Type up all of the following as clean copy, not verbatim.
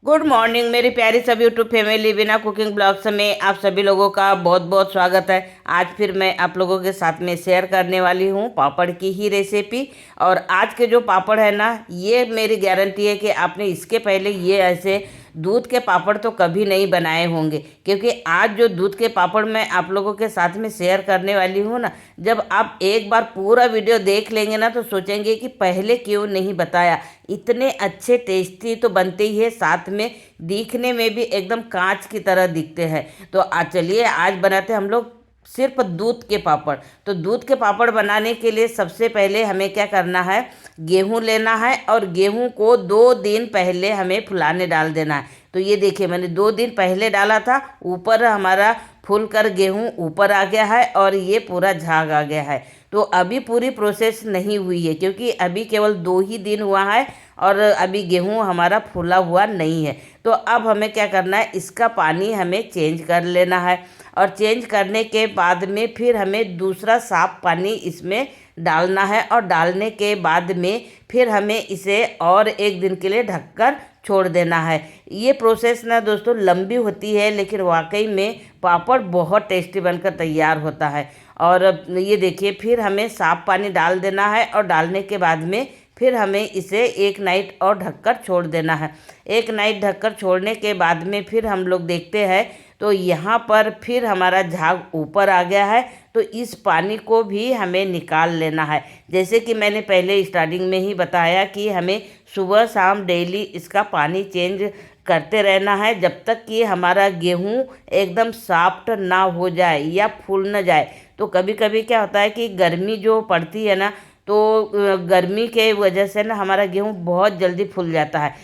Good morning मेरी प्यारी सब यूट्यूब फैमिली, बिना कुकिंग ब्लॉग्स में आप सभी लोगों का बहुत बहुत स्वागत है। आज फिर मैं आप लोगों के साथ में शेयर करने वाली हूँ पापड़ की ही रेसिपी। और आज के जो पापड़ है ना, ये मेरी गारंटी है कि आपने इसके पहले ये ऐसे दूध के पापड़ तो कभी नहीं बनाए होंगे, क्योंकि आज जो दूध के पापड़ मैं आप लोगों के साथ में शेयर करने वाली हूँ ना, जब आप एक बार पूरा वीडियो देख लेंगे ना तो सोचेंगे कि पहले क्यों नहीं बताया। इतने अच्छे टेस्टी तो बनते ही है, साथ में दिखने में भी एकदम कांच की तरह दिखते हैं। तो चलिए आज बनाते हैं हम लोग सिर्फ दूध के पापड़। तो दूध के पापड़ बनाने के लिए सबसे पहले हमें क्या करना है, गेहूं लेना है और गेहूं को 2 दिन पहले हमें फुलाने डाल देना है। तो ये देखिए मैंने 2 दिन पहले डाला था, ऊपर हमारा फूल कर गेहूं ऊपर आ गया है और ये पूरा झाग आ गया है। तो अभी पूरी प्रोसेस नहीं हुई है, क्योंकि अभी केवल 2 ही दिन हुआ है और अभी गेहूं हमारा फूला हुआ नहीं है। तो अब हमें क्या करना है, इसका पानी हमें चेंज कर लेना है और चेंज करने के बाद में फिर हमें दूसरा साफ पानी इसमें डालना है और डालने के बाद में फिर हमें इसे और 1 दिन के लिए ढककर छोड़ देना है। ये प्रोसेस ना दोस्तों लंबी होती है, लेकिन वाकई में पापड़ बहुत टेस्टी बनकर तैयार होता है। और ये देखिए फिर हमें साफ पानी डाल देना है और डालने के बाद में फिर हमें इसे 1 नाइट और ढककर छोड़ देना है। 1 नाइट ढककर छोड़ने के बाद में फिर हम लोग देखते हैं तो यहाँ पर फिर हमारा झाग ऊपर आ गया है। तो इस पानी को भी हमें निकाल लेना है। जैसे कि मैंने पहले स्टार्टिंग में ही बताया कि हमें सुबह शाम डेली इसका पानी चेंज करते रहना है, जब तक कि हमारा गेहूं एकदम सॉफ्ट ना हो जाए या फूल न जाए। तो कभी कभी क्या होता है कि गर्मी जो पड़ती है ना, तो गर्मी के वजह से ना हमारा गेहूं बहुत जल्दी फूल जाता है।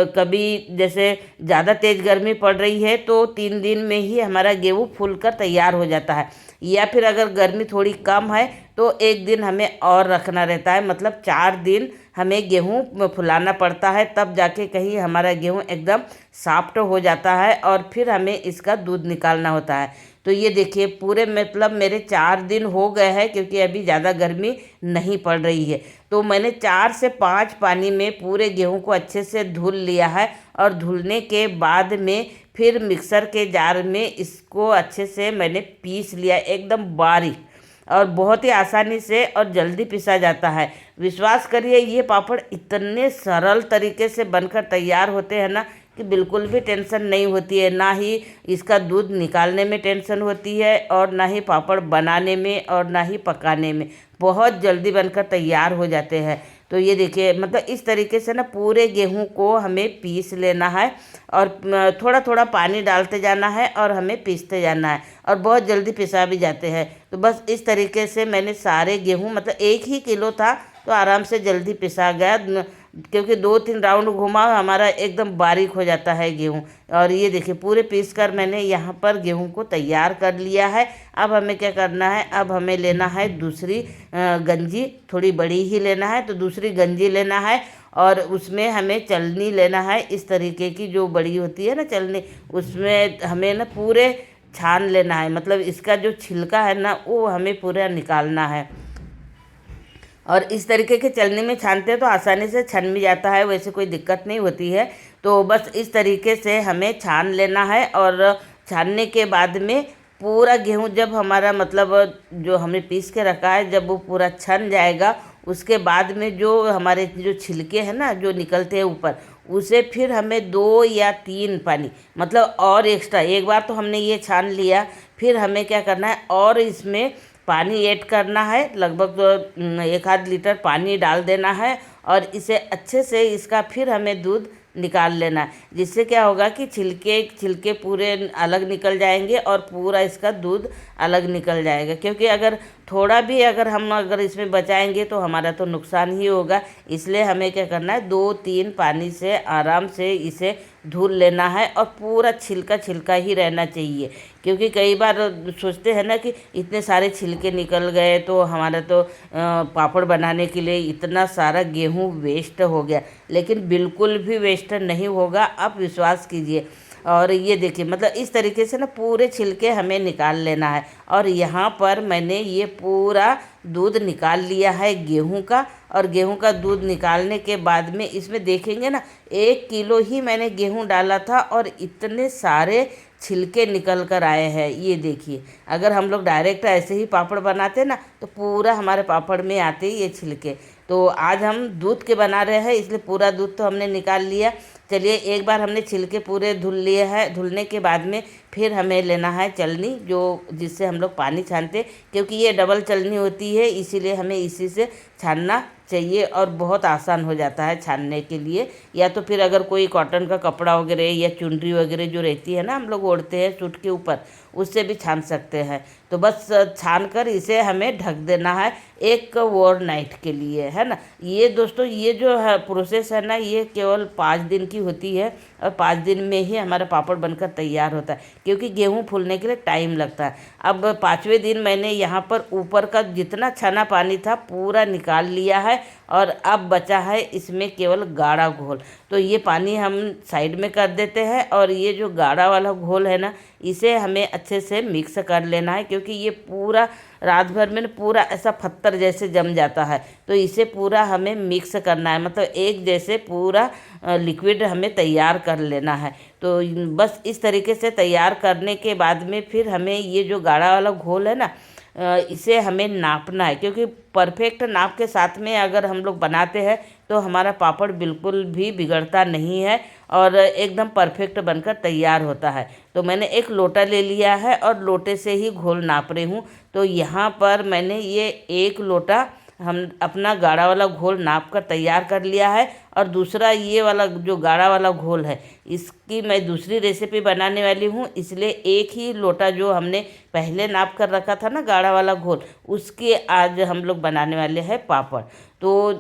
कभी जैसे ज़्यादा तेज़ गर्मी पड़ रही है तो 3 दिन में ही हमारा गेहूं फूल कर तैयार हो जाता है, या फिर अगर गर्मी थोड़ी कम है तो 1 दिन हमें और रखना रहता है। मतलब 4 दिन हमें गेहूं फुलाना पड़ता है, तब जाके कहीं हमारा गेहूं एकदम सॉफ्ट हो जाता है और फिर हमें इसका दूध निकालना होता है। तो ये देखिए पूरे मतलब मेरे 4 दिन हो गए हैं, क्योंकि अभी ज़्यादा गर्मी नहीं पड़ रही है। तो मैंने 4 से 5 पानी में पूरे गेहूं को अच्छे से धुल लिया है और धुलने के बाद में फिर मिक्सर के जार में इसको अच्छे से मैंने पीस लिया एकदम बारीक, और बहुत ही आसानी से और जल्दी पिसा जाता है। विश्वास करिए ये पापड़ इतने सरल तरीके से बनकर तैयार होते हैं ना कि बिल्कुल भी टेंशन नहीं होती है। ना ही इसका दूध निकालने में टेंशन होती है और ना ही पापड़ बनाने में और ना ही पकाने में, बहुत जल्दी बनकर तैयार हो जाते हैं। तो ये देखिए मतलब इस तरीके से ना पूरे गेहूं को हमें पीस लेना है और थोड़ा थोड़ा पानी डालते जाना है और हमें पीसते जाना है, और बहुत जल्दी पिसा भी जाते हैं। तो बस इस तरीके से मैंने सारे गेहूं, मतलब 1 ही किलो था तो आराम से जल्दी पिसा गया, क्योंकि 2-3 राउंड घुमा हमारा एकदम बारीक हो जाता है गेहूं। और ये देखिए पूरे पीस कर मैंने यहाँ पर गेहूं को तैयार कर लिया है। अब हमें क्या करना है, अब हमें लेना है दूसरी गंजी, थोड़ी बड़ी ही लेना है। तो दूसरी गंजी लेना है और उसमें हमें चलनी लेना है, इस तरीके की जो बड़ी होती है ना चलनी, उसमें हमें ना पूरे छान लेना है। मतलब इसका जो छिलका है ना वो हमें पूरा निकालना है। और इस तरीके के चलनी में छानते हैं तो आसानी से छन भी जाता है, वैसे कोई दिक्कत नहीं होती है। तो बस इस तरीके से हमें छान लेना है। और छानने के बाद में पूरा गेहूं जब हमारा मतलब जो हमने पीस के रखा है जब वो पूरा छन जाएगा, उसके बाद में जो हमारे जो छिलके हैं ना जो निकलते हैं ऊपर, उसे फिर हमें 2 या 3 पानी मतलब और एक्स्ट्रा, एक बार तो हमने ये छान लिया, फिर हमें क्या करना है और इसमें पानी ऐड करना है। लगभग 1 आध लीटर पानी डाल देना है और इसे अच्छे से इसका फिर हमें दूध निकाल लेना है, जिससे क्या होगा कि छिलके छिलके पूरे अलग निकल जाएंगे और पूरा इसका दूध अलग निकल जाएगा। क्योंकि अगर थोड़ा भी अगर इसमें बचाएंगे तो हमारा तो नुकसान ही होगा। इसलिए हमें क्या करना है, 2-3 पानी से आराम से इसे धुल लेना है और पूरा छिलका छिलका ही रहना चाहिए। क्योंकि कई बार सोचते हैं ना कि इतने सारे छिलके निकल गए तो हमारा तो पापड़ बनाने के लिए इतना सारा गेहूं वेस्ट हो गया, लेकिन बिल्कुल भी वेस्ट नहीं होगा, आप विश्वास कीजिए। और ये देखिए मतलब इस तरीके से ना पूरे छिलके हमें निकाल लेना है। और यहाँ पर मैंने ये पूरा दूध निकाल लिया है गेहूं का। और गेहूं का दूध निकालने के बाद में इसमें देखेंगे ना 1 किलो ही मैंने गेहूं डाला था और इतने सारे छिलके निकल कर आए हैं। ये देखिए, अगर हम लोग डायरेक्ट ऐसे ही पापड़ बनाते ना तो पूरा हमारे पापड़ में आते ही ये छिलके। तो आज हम दूध के बना रहे हैं इसलिए पूरा दूध तो हमने निकाल लिया। चलिए एक बार हमने छिलके पूरे धुल लिए हैं। धुलने के बाद में फिर हमें लेना है चलनी, जो जिससे हम लोग पानी छानते, क्योंकि ये डबल चलनी होती है इसीलिए हमें इसी से छानना चाहिए और बहुत आसान हो जाता है छानने के लिए। या तो फिर अगर कोई कॉटन का कपड़ा वगैरह या चुनरी वगैरह जो रहती है ना हम लोग ओढ़ते हैं सूट के ऊपर, उससे भी छान सकते हैं। तो बस छान कर इसे हमें ढक देना है एक ओवरनाइट के लिए, है ना। ये दोस्तों ये जो है प्रोसेस है ना ये केवल 5 दिन की होती है और 5 दिन में ही हमारा पापड़ बनकर तैयार होता है, क्योंकि गेहूँ फूलने के लिए टाइम लगता है। अब 5वें दिन मैंने यहाँ पर ऊपर का जितना छना पानी था पूरा निकाल लिया है और अब बचा है इसमें केवल गाढ़ा घोल। तो ये पानी हम साइड में कर देते हैं और ये जो गाढ़ा वाला घोल है ना इसे हमें अच्छे से मिक्स कर लेना है, क्योंकि ये पूरा रात भर में पूरा ऐसा पत्थर जैसे जम जाता है। तो इसे पूरा हमें मिक्स करना है, मतलब एक जैसे पूरा लिक्विड हमें तैयार कर लेना है। तो बस इस तरीके से तैयार करने के बाद में फिर हमें ये जो गाढ़ा वाला घोल है ना इसे हमें नापना है, क्योंकि परफेक्ट नाप के साथ में अगर हम लोग बनाते हैं तो हमारा पापड़ बिल्कुल भी बिगड़ता नहीं है और एकदम परफेक्ट बनकर तैयार होता है। तो मैंने एक लोटा ले लिया है और लोटे से ही घोल नाप रही हूँ। तो यहाँ पर मैंने ये 1 लोटा हम अपना गाढ़ा वाला घोल नाप कर तैयार कर लिया है और दूसरा ये वाला जो गाढ़ा वाला घोल है इसकी मैं दूसरी रेसिपी बनाने वाली हूँ, इसलिए एक ही लोटा जो हमने पहले नाप कर रखा था ना गाढ़ा वाला घोल उसके आज हम लोग बनाने वाले हैं पापड़। तो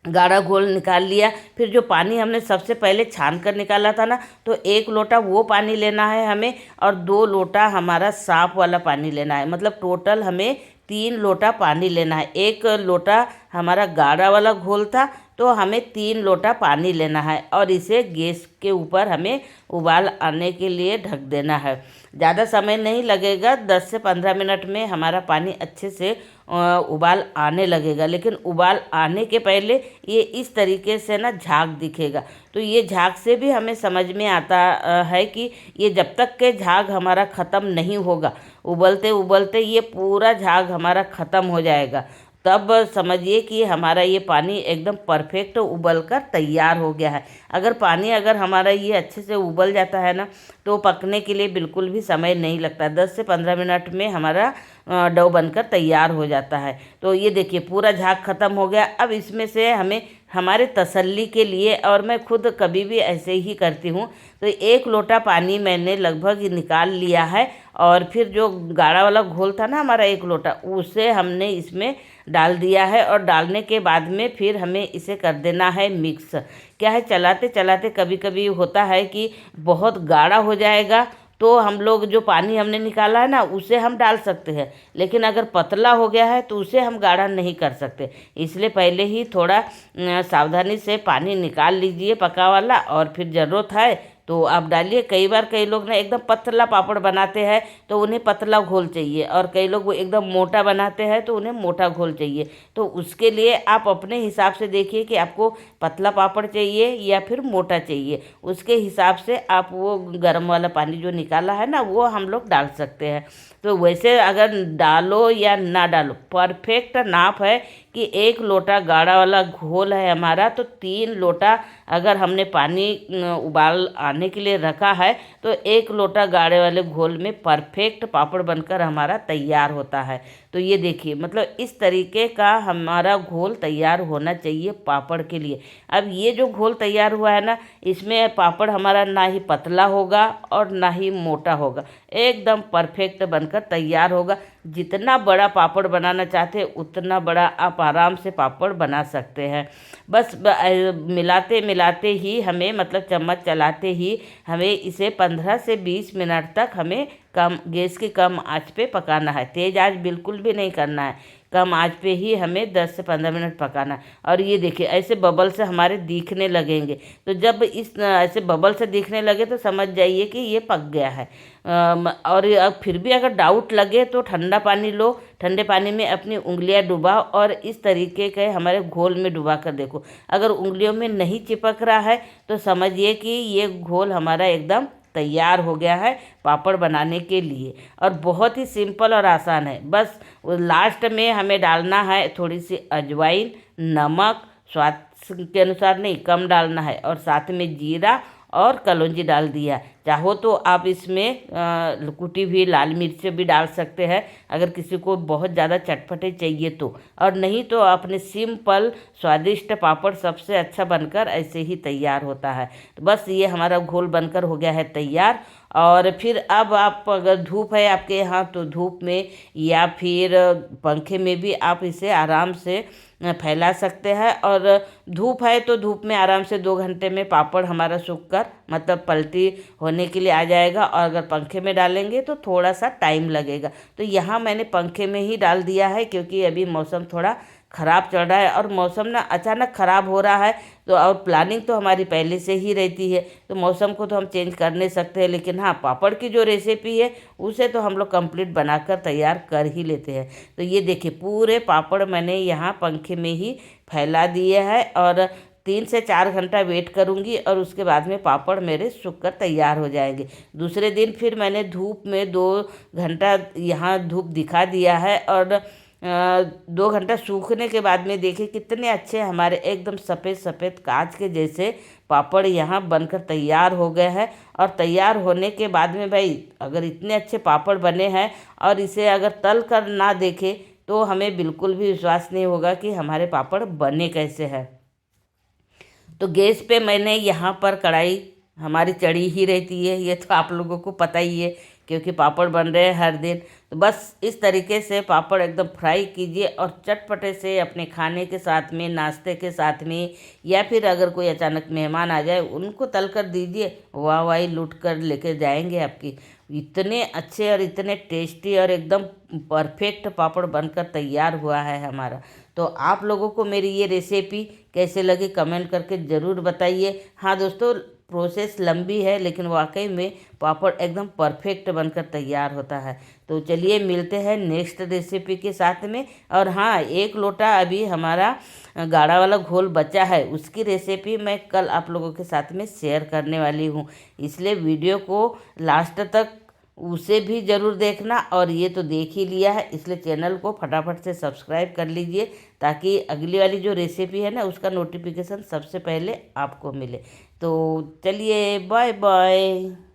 गाढ़ा घोल निकाल लिया, फिर जो पानी हमने सबसे पहले छान कर निकाला था ना तो 1 लोटा वो पानी लेना है हमें और 2 लोटा हमारा साफ वाला पानी लेना है। मतलब टोटल हमें 3 लोटा पानी लेना है। 1 लोटा हमारा गाढ़ा वाला घोल था तो हमें 3 लोटा पानी लेना है और इसे गैस के ऊपर हमें उबाल आने के लिए ढक देना है। ज़्यादा समय नहीं लगेगा, 10 से 15 मिनट में हमारा पानी अच्छे से उबाल आने लगेगा। लेकिन उबाल आने के पहले ये इस तरीके से ना झाग दिखेगा। तो ये झाग से भी हमें समझ में आता है कि ये जब तक के झाग हमारा ख़त्म नहीं होगा, उबलते उबलते ये पूरा झाग हमारा ख़त्म हो जाएगा, तब समझिए कि हमारा ये पानी एकदम परफेक्ट उबल कर तैयार हो गया है। अगर हमारा ये अच्छे से उबल जाता है ना तो पकने के लिए बिल्कुल भी समय नहीं लगता, 10 से 15 मिनट में हमारा डो बनकर तैयार हो जाता है। तो ये देखिए पूरा झाग ख़त्म हो गया। अब इसमें से हमें हमारे तसल्ली के लिए, और मैं खुद कभी भी ऐसे ही करती हूँ, तो 1 लोटा पानी मैंने लगभग निकाल लिया है और फिर जो गाढ़ा वाला घोल था ना हमारा 1 लोटा उसे हमने इसमें डाल दिया है और डालने के बाद में फिर हमें इसे कर देना है मिक्स। क्या है, चलाते चलाते कभी कभी होता है कि बहुत गाढ़ा हो जाएगा तो हम लोग जो पानी हमने निकाला है ना उसे हम डाल सकते हैं, लेकिन अगर पतला हो गया है तो उसे हम गाढ़ा नहीं कर सकते। इसलिए पहले ही थोड़ा सावधानी से पानी निकाल लीजिए पका वाला और फिर ज़रूरत है तो आप डालिए। कई बार कई लोग ना एकदम पतला पापड़ बनाते हैं तो उन्हें पतला घोल चाहिए और कई लोग वो एकदम मोटा बनाते हैं तो उन्हें मोटा घोल चाहिए। तो उसके लिए आप अपने हिसाब से देखिए कि आपको पतला पापड़ चाहिए या फिर मोटा चाहिए, उसके हिसाब से आप वो गर्म वाला पानी जो निकाला है ना वो हम लोग डाल सकते हैं। तो वैसे अगर डालो या ना डालो परफेक्ट नाप है कि 1 लोटा गाढ़ा वाला घोल है हमारा तो 3 लोटा अगर हमने पानी उबाल आने के लिए रखा है तो 1 लोटा गाढ़े वाले घोल में परफेक्ट पापड़ बनकर हमारा तैयार होता है। तो ये देखिए मतलब इस तरीके का हमारा घोल तैयार होना चाहिए पापड़ के लिए। अब ये जो घोल तैयार हुआ है ना इसमें पापड़ हमारा ना ही पतला होगा और ना ही मोटा होगा, एकदम परफेक्ट बनकर तैयार होगा। जितना बड़ा पापड़ बनाना चाहते हैं उतना बड़ा आप आराम से पापड़ बना सकते हैं। बस मिलाते मिलाते ही हमें, मतलब चम्मच चलाते ही हमें इसे 15 से 20 मिनट तक हमें गैस की कम आंच पे पकाना है। तेज़ आंच बिल्कुल भी नहीं करना है, कम आंच पे ही हमें 10 से 15 मिनट पकाना है। और ये देखिए ऐसे बबल से हमारे दिखने लगेंगे, तो जब इस ऐसे बबल से दिखने लगे तो समझ जाइए कि ये पक गया है। और अब फिर भी अगर डाउट लगे तो ठंडा पानी लो, ठंडे पानी में अपनी उंगलियां डुबाओ और इस तरीके के हमारे घोल में डुबा कर देखो। अगर उंगलियों में नहीं चिपक रहा है तो समझिए कि ये घोल हमारा एकदम तैयार हो गया है पापड़ बनाने के लिए। और बहुत ही सिंपल और आसान है। बस लास्ट में हमें डालना है थोड़ी सी अजवाइन, नमक स्वाद के अनुसार, नहीं कम डालना है, और साथ में जीरा और कलौंजी डाल दिया। चाहो तो आप इसमें कुटी हुई लाल मिर्च भी डाल सकते हैं अगर किसी को बहुत ज़्यादा चटपटे चाहिए तो, और नहीं तो अपने सिंपल स्वादिष्ट पापड़ सबसे अच्छा बनकर ऐसे ही तैयार होता है। तो बस ये हमारा घोल बनकर हो गया है तैयार। और फिर अब आप अगर धूप है आपके यहाँ तो धूप में या फिर पंखे में भी आप इसे आराम से फैला सकते हैं। और धूप है तो धूप में आराम से 2 घंटे में पापड़ हमारा सूख कर मतलब पलटी होने के लिए आ जाएगा। और अगर पंखे में डालेंगे तो थोड़ा सा टाइम लगेगा। तो यहाँ मैंने पंखे में ही डाल दिया है क्योंकि अभी मौसम थोड़ा ख़राब चल रहा है और मौसम ना अचानक ख़राब हो रहा है। तो और प्लानिंग तो हमारी पहले से ही रहती है, तो मौसम को तो हम चेंज कर नहीं सकते हैं, लेकिन हाँ पापड़ की जो रेसिपी है उसे तो हम लोग कंप्लीट बनाकर तैयार कर ही लेते हैं। तो ये देखिए पूरे पापड़ मैंने यहाँ पंखे में ही फैला दिए हैं और 3 से 4 घंटा वेट करूँगी और उसके बाद में पापड़ मेरे सूख कर तैयार हो जाएंगे। दूसरे दिन फिर मैंने धूप में 2 घंटा यहाँ धूप दिखा दिया है और 2 घंटा सूखने के बाद में देखिए कितने अच्छे हमारे एकदम सफ़ेद सफ़ेद कांच के जैसे पापड़ यहाँ बनकर तैयार हो गए हैं। और तैयार होने के बाद में भाई अगर इतने अच्छे पापड़ बने हैं और इसे अगर तल कर ना देखें तो हमें बिल्कुल भी विश्वास नहीं होगा कि हमारे पापड़ बने कैसे हैं। तो गैस पे मैंने यहाँ पर कढ़ाई हमारी चढ़ी ही रहती है, ये तो आप लोगों को पता ही है क्योंकि पापड़ बन रहे हैं हर दिन। तो बस इस तरीके से पापड़ एकदम फ्राई कीजिए और चटपटे से अपने खाने के साथ में, नाश्ते के साथ में, या फिर अगर कोई अचानक मेहमान आ जाए उनको तल कर दीजिए, वाह वाही लूट कर लेके जाएंगे आपकी। इतने अच्छे और इतने टेस्टी और एकदम परफेक्ट पापड़ बनकर तैयार हुआ है हमारा। तो आप लोगों को मेरी ये रेसिपी कैसे लगी कमेंट करके ज़रूर बताइए। हाँ दोस्तों, प्रोसेस लंबी है लेकिन वाकई में पापड़ एकदम परफेक्ट बनकर तैयार होता है। तो चलिए मिलते हैं नेक्स्ट रेसिपी के साथ में। और हाँ, 1 लोटा अभी हमारा गाढ़ा वाला घोल बचा है, उसकी रेसिपी मैं कल आप लोगों के साथ में शेयर करने वाली हूँ, इसलिए वीडियो को लास्ट तक उसे भी ज़रूर देखना। और ये तो देख ही लिया है इसलिए चैनल को फटाफट से सब्सक्राइब कर लीजिए ताकि अगली वाली जो रेसिपी है ना उसका नोटिफिकेशन सबसे पहले आपको मिले। तो चलिए बाय बाय।